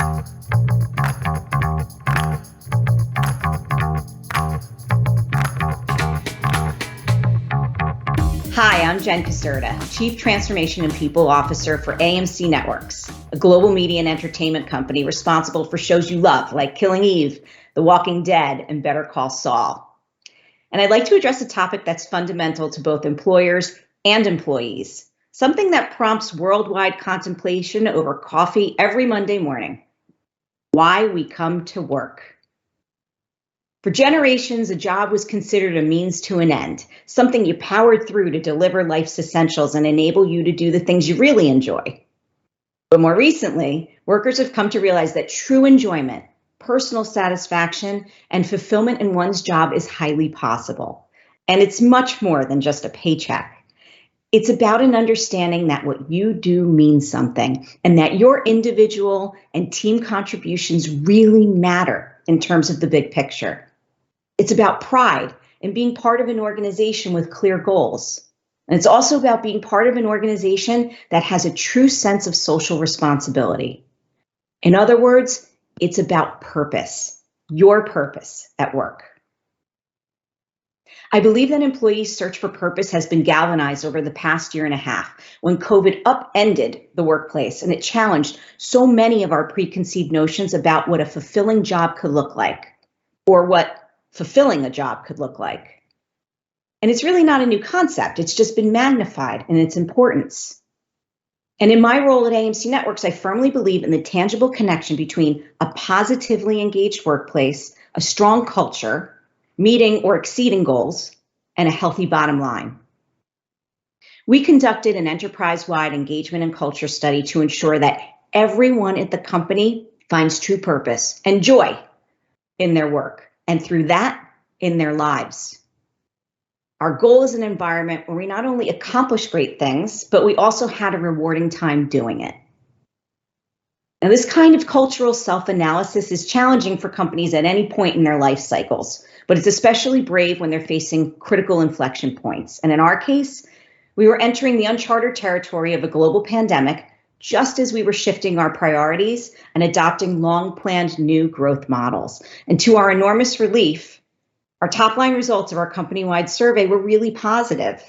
Hi, I'm Jen Caserta, Chief Transformation and People Officer for AMC Networks, a global media and entertainment company responsible for shows you love like Killing Eve, The Walking Dead, and Better Call Saul. And I'd like to address a topic that's fundamental to both employers and employees, something that prompts worldwide contemplation over coffee every Monday morning: why we come to work. For generations, a job was considered a means to an end, something you powered through to deliver life's essentials and enable you to do the things you really enjoy. But more recently, workers have come to realize that true enjoyment, personal satisfaction, and fulfillment in one's job is highly possible. And it's much more than just a paycheck. It's about an understanding that what you do means something, and that your individual and team contributions really matter in terms of the big picture. It's about pride and being part of an organization with clear goals. And it's also about being part of an organization that has a true sense of social responsibility. In other words, it's about purpose, your purpose at work. I believe that employees' search for purpose has been galvanized over the past year and a half when COVID upended the workplace and it challenged so many of our preconceived notions about what a fulfilling job could look like, or what fulfilling a job could look like. And it's really not a new concept. It's just been magnified in its importance. And in my role at AMC Networks, I firmly believe in the tangible connection between a positively engaged workplace, a strong culture, meeting or exceeding goals, and a healthy bottom line. We conducted an enterprise-wide engagement and culture study to ensure that everyone at the company finds true purpose and joy in their work, and through that, in their lives. Our goal is an environment where we not only accomplish great things, but we also had a rewarding time doing it. Now, this kind of cultural self-analysis is challenging for companies at any point in their life cycles, but it's especially brave when they're facing critical inflection points. And in our case, we were entering the uncharted territory of a global pandemic just as we were shifting our priorities and adopting long-planned new growth models. And to our enormous relief, our top-line results of our company-wide survey were really positive.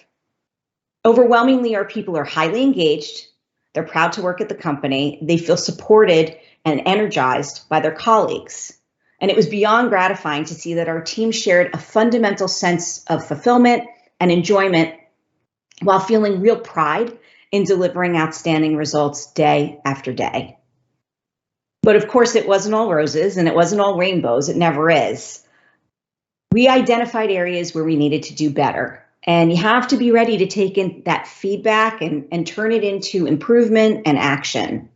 Overwhelmingly, our people are highly engaged, they're proud to work at the company, they feel supported and energized by their colleagues. And it was beyond gratifying to see that our team shared a fundamental sense of fulfillment and enjoyment while feeling real pride in delivering outstanding results day after day. But of course, it wasn't all roses and it wasn't all rainbows. It never is. We identified areas where we needed to do better. And you have to be ready to take in that feedback and turn it into improvement and action.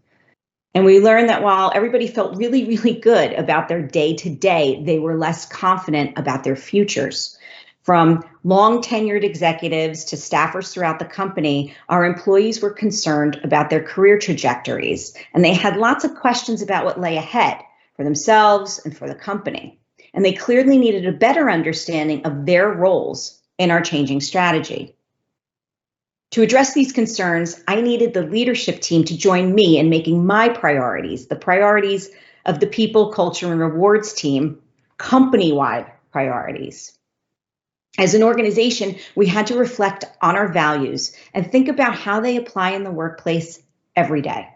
And we learned that while everybody felt really, really good about their day-to-day, they were less confident about their futures. From long tenured executives to staffers throughout the company, our employees were concerned about their career trajectories, and they had lots of questions about what lay ahead for themselves and for the company. And they clearly needed a better understanding of their roles in our changing strategy. To address these concerns, I needed the leadership team to join me in making my priorities, the priorities of the people, culture, and rewards team, company-wide priorities. As an organization, we had to reflect on our values and think about how they apply in the workplace every day.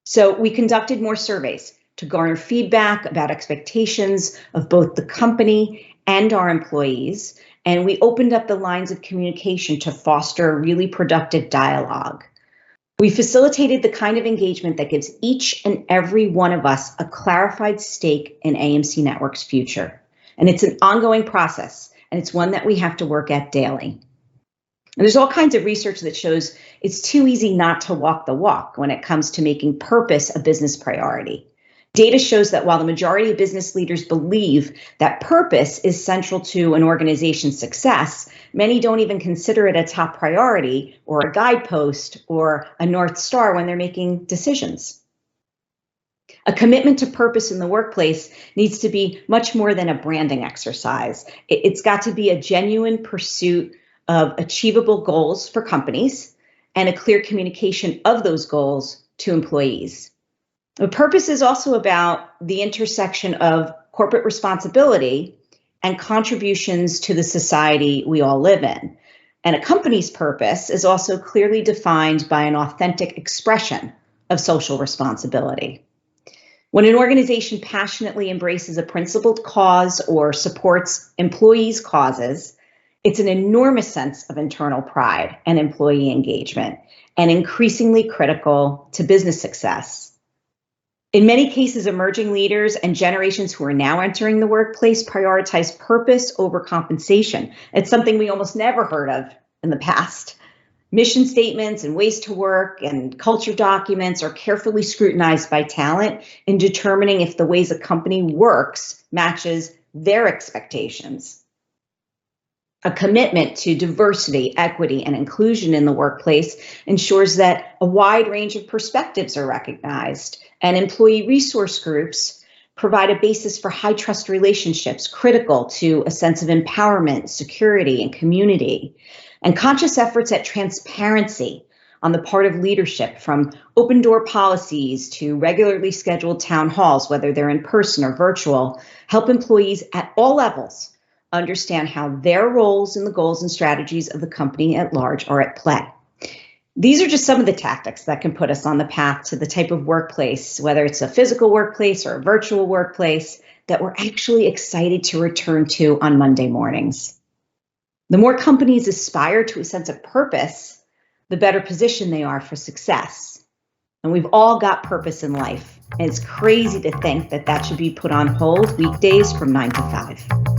So we conducted more surveys to garner feedback about expectations of both the company and our employees, and we opened up the lines of communication to foster a really productive dialogue. We facilitated the kind of engagement that gives each and every one of us a clarified stake in AMC Networks' future. And it's an ongoing process. And it's one that we have to work at daily. And there's all kinds of research that shows it's too easy not to walk the walk when it comes to making purpose a business priority. Data shows that while the majority of business leaders believe that purpose is central to an organization's success, many don't even consider it a top priority or a guidepost or a North Star when they're making decisions. A commitment to purpose in the workplace needs to be much more than a branding exercise. It's got to be a genuine pursuit of achievable goals for companies and a clear communication of those goals to employees. But purpose is also about the intersection of corporate responsibility and contributions to the society we all live in. And a company's purpose is also clearly defined by an authentic expression of social responsibility. When an organization passionately embraces a principled cause or supports employees' causes, it's an enormous sense of internal pride and employee engagement, and increasingly critical to business success. In many cases, emerging leaders and generations who are now entering the workplace prioritize purpose over compensation. It's something we almost never heard of in the past. Mission statements and ways to work and culture documents are carefully scrutinized by talent in determining if the ways a company works matches their expectations. A commitment to diversity, equity, and inclusion in the workplace ensures that a wide range of perspectives are recognized, and employee resource groups provide a basis for high trust relationships critical to a sense of empowerment, security, and community. And conscious efforts at transparency on the part of leadership, from open door policies to regularly scheduled town halls, whether they're in person or virtual, help employees at all levels understand how their roles in the goals and strategies of the company at large are at play. These are just some of the tactics that can put us on the path to the type of workplace, whether it's a physical workplace or a virtual workplace, that we're actually excited to return to on Monday mornings. The more companies aspire to a sense of purpose, the better position they are for success. And we've all got purpose in life. And it's crazy to think that that should be put on hold weekdays from 9 to 5.